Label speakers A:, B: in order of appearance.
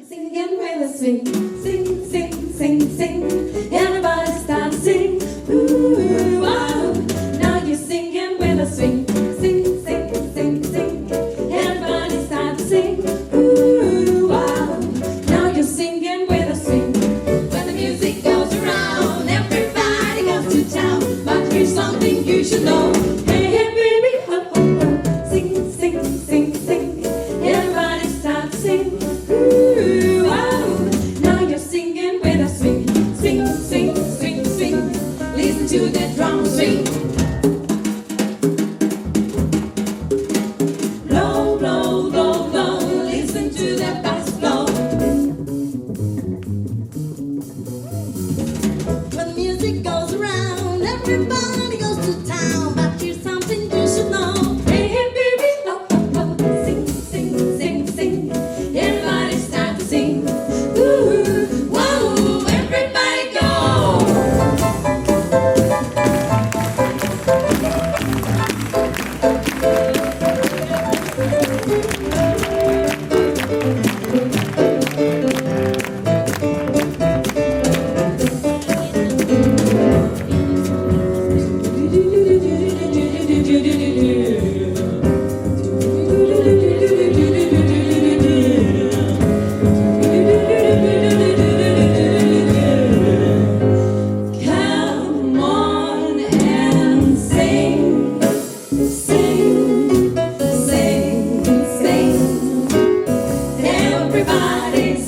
A: Singing with a swing, sing, sing, sing, sing. Everybody start to sing. Ooh, wow. Now you're singing with a swing, sing, sing, sing, sing. Everybody start to sing. Ooh, wow. Now you're singing with a swing. When the music goes around, everybody goes to town. But here's something you should know. Hey, hey, baby, ho, ho, ho. Sing, sing, sing, sing. Everybody start to sing. Ooh, wow. Now you're singing with a swing, swing, swing, swing, swing. Listen to that drum swing. Blow, blow, blow, blow. Listen to that bass blow. When music goes around, everybody goes to town. But here's something you should know. Hey, hey, baby, oh, oh, oh. Sing, sing, sing, sing. Everybody start to sing. Ooh, whoa, everybody go. Come on and sing, sing, sing, sing. Everybody